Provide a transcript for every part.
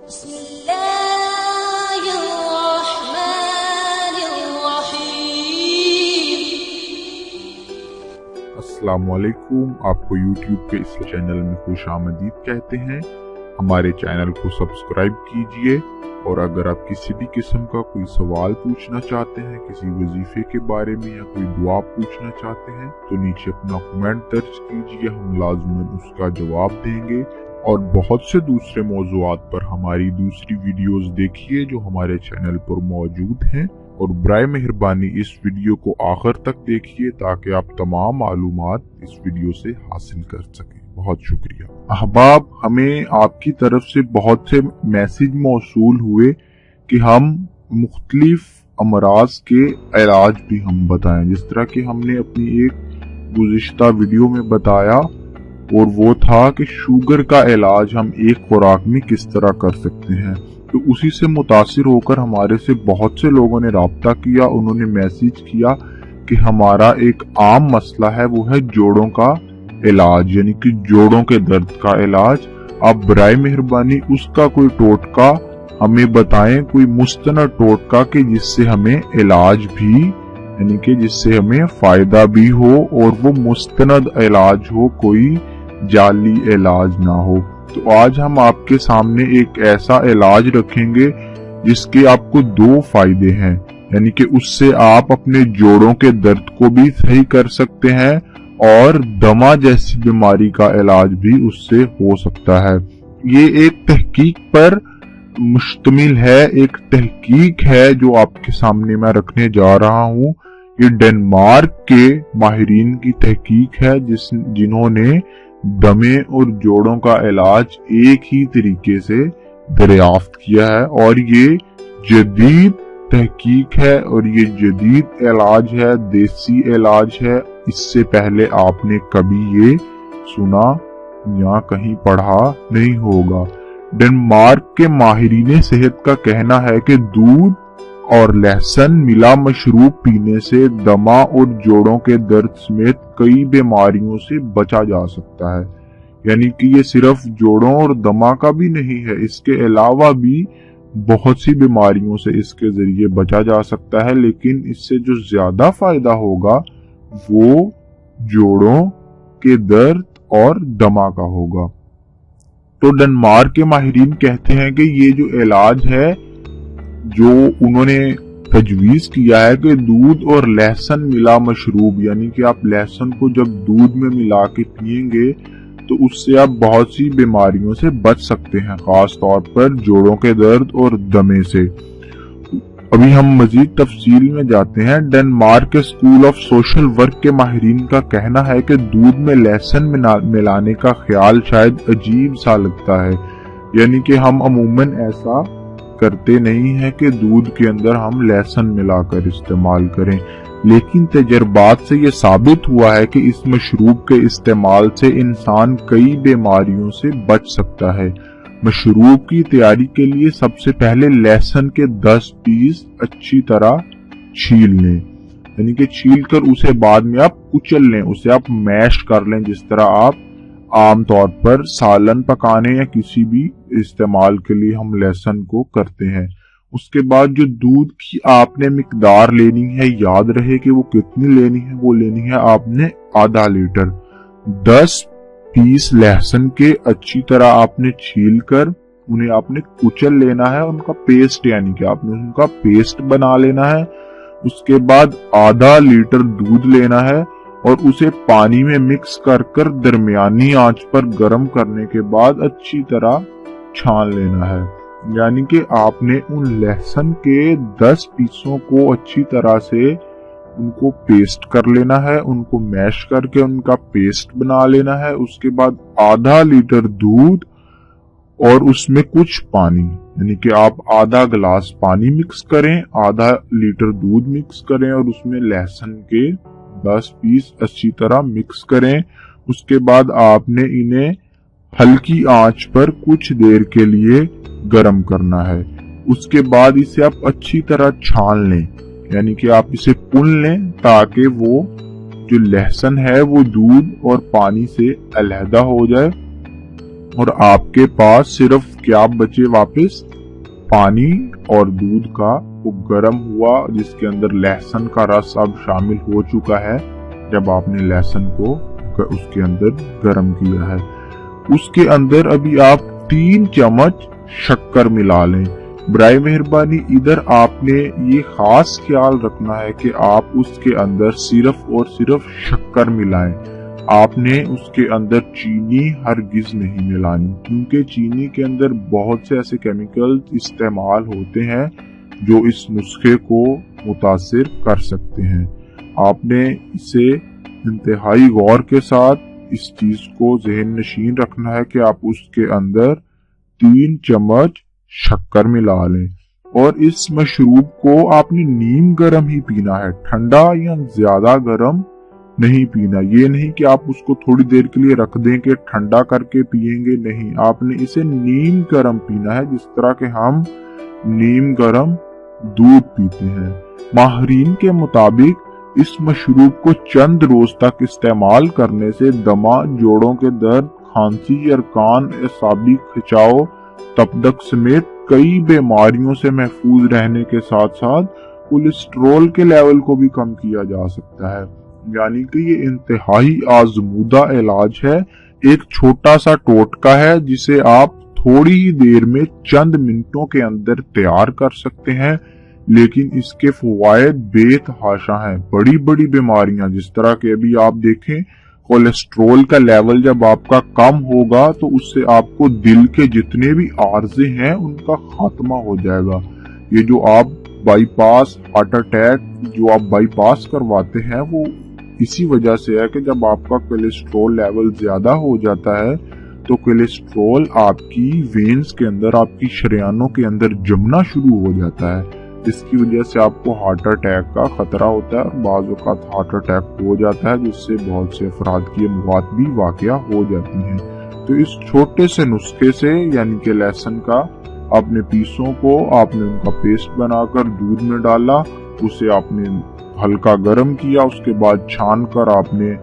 अस्सलामुअलैकुम। आपको YouTube के इस चैनल में खुश आमदीद कहते हैं। हमारे चैनल को सब्सक्राइब कीजिए और अगर आप किसी भी किस्म का कोई सवाल पूछना चाहते हैं, किसी वजीफे के बारे में या कोई दुआ पूछना चाहते हैं, तो नीचे अपना कमेंट दर्ज कीजिए, हम लाज़िमन उसका जवाब देंगे। और बहुत से दूसरे मौज़ूआत पर हमारी दूसरी वीडियोस देखिए जो हमारे चैनल पर मौजूद हैं, और बराए मेहरबानी इस वीडियो को आखिर तक देखिए ताकि आप तमाम मालूमात इस वीडियो से हासिल कर सकें। बहुत शुक्रिया। अहबाब, हमें आपकी तरफ से बहुत से मैसेज मौसूल हुए कि हम मुख्तलिफ अमराज के इलाज भी हम बताएं, जिस तरह कि हमने अपनी एक गुज़िश्ता वीडियो में बताया, और वो था कि शुगर का इलाज हम एक खुराक में किस तरह कर सकते हैं। तो उसी से मुतासिर होकर हमारे से बहुत से लोगों ने राब्ता किया, उन्होंने मैसेज किया कि हमारा एक आम मसला है, वो है जोड़ों का इलाज, यानी कि जोड़ों के दर्द का इलाज। आप बराए मेहरबानी उसका कोई टोटका हमें बताएं, कोई मुस्तनद टोटका कि जिससे हमें इलाज भी, यानी कि जिससे हमें फायदा भी हो और वो मुस्तनद इलाज हो, कोई जाली इलाज ना हो। तो आज हम आपके सामने एक ऐसा इलाज रखेंगे जिसके आपको दो फायदे हैं, यानी कि उससे आप अपने जोड़ों के दर्द को भी सही कर सकते हैं और दमा जैसी बीमारी का इलाज भी उससे हो सकता है। ये एक तहकीक पर मुश्तमिल है, एक तहकीक है जो आपके सामने मैं रखने जा रहा हूँ। ये डेनमार्क के माहिरीन की तहकीक है जिन्होंने दमे और जोड़ों का इलाज एक ही तरीके से दरियाफ्त किया है, और ये जदीद तहकीक है और ये जदीद इलाज है, देसी इलाज है। इससे पहले आपने कभी ये सुना या कहीं पढ़ा नहीं होगा। डेनमार्क के माहिरीन सेहत का कहना है कि दूध और लहसुन मिला मशरूब पीने से दमा और जोड़ों के दर्द समेत कई बीमारियों से बचा जा सकता है। यानी कि ये सिर्फ जोड़ों और दमा का भी नहीं है, इसके अलावा भी बहुत सी बीमारियों से इसके जरिए बचा जा सकता है, लेकिन इससे जो ज्यादा फायदा होगा वो जोड़ों के दर्द और दमा का होगा। तो डेनमार्क के माहिरीन कहते हैं कि ये जो इलाज है जो उन्होंने तजवीज किया है कि दूध और लहसुन मिला मशरूब, यानी कि आप लहसुन को जब दूध में मिला के पिएंगे तो उससे आप बहुत सी बीमारियों से बच सकते हैं, खास तौर पर जोड़ों के दर्द और दमे से। अभी हम मजीद तफसील में जाते हैं। डेनमार्क के स्कूल ऑफ सोशल वर्क के माहिरीन का कहना है कि दूध में लहसुन मिलाने का ख्याल शायद अजीब सा लगता है, यानी कि हम अमूमन ऐसा करते नहीं है कि दूध के अंदर हम लहसुन मिलाकर इस्तेमाल करें, लेकिन तजर्बात से ये साबित हुआ है कि इस मशरूब के इस्तेमाल से इंसान कई बीमारियों से बच सकता है। मशरूब की तैयारी के लिए सबसे पहले लहसुन के 10 पीस अच्छी तरह छील लें, यानी कि छील कर उसे बाद में आप कुचल लें, उसे आप मैश कर लें, जिस तरह आप आम तौर पर सालन पकाने या किसी भी इस्तेमाल के लिए हम लहसुन को करते हैं। उसके बाद जो दूध की आपने मिकदार लेनी है, याद रहे कि वो कितनी लेनी है, वो लेनी है आपने आधा लीटर। 10 पीस लहसुन के अच्छी तरह आपने छील कर उन्हें आपने कुचल लेना है, उनका पेस्ट, यानी कि आपने उनका पेस्ट बना लेना है। उसके बाद आधा लीटर दूध लेना है और उसे पानी में मिक्स कर दरमियानी आंच पर गर्म करने के बाद अच्छी तरह छान लेना है। यानी कि आपने उन लहसुन के 10 पीसों को अच्छी तरह से उनको पेस्ट कर लेना है, उनको मैश करके उनका पेस्ट बना लेना है। उसके बाद आधा लीटर दूध और उसमें कुछ पानी, यानी कि आप आधा गिलास पानी मिक्स करें, आधा लीटर दूध मिक्स करें और उसमें लहसुन के 10 पीस अच्छी तरह मिक्स करें। उसके बाद आपने इन्हें हल्की आंच पर कुछ देर के लिए गर्म करना है। उसके बाद इसे आप अच्छी तरह छान लें, यानी कि आप इसे पुन लें ताकि वो जो लहसुन है वो दूध और पानी से अलहदा हो जाए। और आपके पास सिर्फ क्या बचे वापस, पानी और दूध का वो गर्म हुआ जिसके अंदर लहसुन का रस अब शामिल हो चुका है। जब आपने लहसुन को उसके अंदर गर्म किया है, उसके अंदर अभी आप 3 चम्मच शक्कर मिला लें। बराए मेहरबानी इधर आपने ये खास ख्याल रखना है कि आप उसके अंदर सिर्फ और सिर्फ शक्कर मिलाएं। आपने उसके अंदर चीनी हरगिज नहीं मिलानी, क्योंकि चीनी के अंदर बहुत से ऐसे केमिकल्स इस्तेमाल होते हैं जो इस नुस्खे को मुतासिर कर सकते हैं। आपने इसे इंतहाई गौर के साथ इस चीज को ज़हन नशीन रखना है कि आप उसके अंदर 3 चम्मच शक्कर मिला लें। और इस मशरूब को आपने नीम गर्म ही पीना है, ठंडा या ज्यादा गर्म नहीं पीना। ये नहीं कि आप उसको थोड़ी देर के लिए रख दें कि ठंडा करके पिएंगे, नहीं, आपने इसे नीम गर्म पीना है, जिस तरह के हम नीम गर्म दूध पीते हैं। माहिरीन के मुताबिक इस मशरूब को चंद रोज तक इस्तेमाल करने से दमा, जोड़ों के दर्द, खांसी, अरकान, एसाबी खिंचाव, तपदक समेत कई बीमारियों से महफूज रहने के साथ साथ कोलेस्ट्रॉल के लेवल को भी कम किया जा सकता है। यानी कि ये इंतहाई आजमूदा इलाज है, एक छोटा सा टोटका है जिसे आप थोड़ी ही देर में चंद मिनटों के अंदर तैयार कर सकते हैं, लेकिन इसके फवायद बेतहाशा हैं। बड़ी बड़ी बीमारियां, जिस तरह के अभी आप देखें कोलेस्ट्रॉल का लेवल जब आपका कम होगा तो उससे आपको दिल के जितने भी आर्जे हैं उनका खात्मा हो जाएगा। ये जो आप बाईपास, हार्ट अटैक जो आप बाईपास करवाते हैं वो इसी वजह से है कि जब आपका कोलेस्ट्रॉल लेवल ज्यादा हो जाता है तो कोलेस्ट्रॉल आपकी वेन्स के अंदर, आपकी शरियानों के अंदर जमना शुरू हो जाता है, जिसकी वजह से आपको हार्ट अटैक का खतरा होता है और बाज़ औक़ात हार्ट अटैक हो जाता है, जिससे बहुत से अफराद की मौत भी वाक़या हो जाती है। तो इस छोटे से नुस्खे से, यानी कि लहसुन का आपने पीसों को आपने उनका पेस्ट बनाकर दूध में डाला, उसे आपने हल्का गर्म किया, उसके बाद छान कर आपने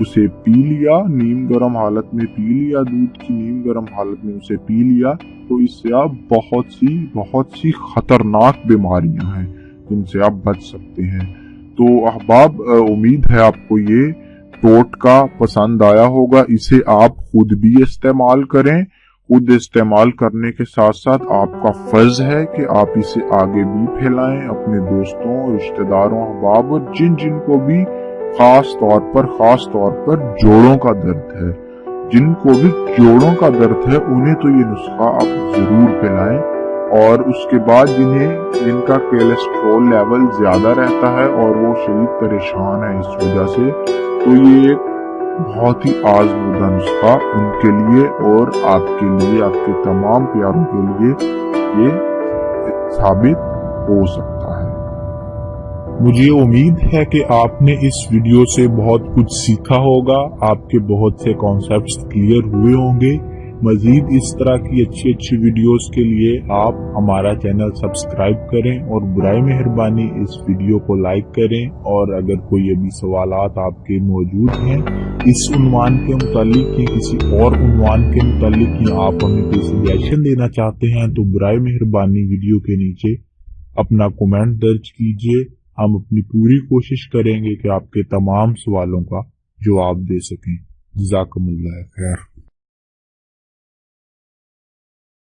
उसे पी लिया, नीम गर्म हालत में पी लिया, दूध की नीम गर्म हालत में उसे पी लिया, तो इससे आप बहुत सी खतरनाक बीमारियां हैं जिनसे आप बच सकते हैं। तो अहबाब, उम्मीद है आपको ये टोटका पसंद आया होगा। इसे आप खुद भी इस्तेमाल करें। खुद इस्तेमाल करने के साथ साथ आपका फर्ज है कि आप इसे आगे भी फैलाएं अपने दोस्तों, रिश्तेदारों, अहबाब और जिन को भी खास तौर पर जोड़ों का दर्द है, जिनको भी जोड़ों का दर्द है उन्हें तो ये नुस्खा आप जरूर पिलाएं। और उसके बाद जिनका कोलेस्ट्रॉल लेवल ज्यादा रहता है और वो शदीद परेशान है इस वजह से, तो ये एक बहुत ही आजमूदा नुस्खा उनके लिए और आपके लिए, आपके तमाम प्यारों के लिए ये साबित हो सकता है। मुझे उम्मीद है कि आपने इस वीडियो से बहुत कुछ सीखा होगा, आपके बहुत से कॉन्सेप्ट्स क्लियर हुए होंगे। मजीद इस तरह की अच्छी वीडियोस के लिए आप हमारा चैनल सब्सक्राइब करें और बराए मेहरबानी इस वीडियो को लाइक करें। और अगर कोई अभी सवालात आपके मौजूद हैं इस उन्वान के मुतालिक या किसी और उन्वान के मुतालिक, या आप हमें कोई सजेशन देना चाहते हैं, तो बराए मेहरबानी वीडियो के नीचे अपना कमेंट दर्ज कीजिए। हम अपनी पूरी कोशिश करेंगे कि आपके तमाम सवालों का जवाब दे सकें। जज़ाकमुल्लाह खैर।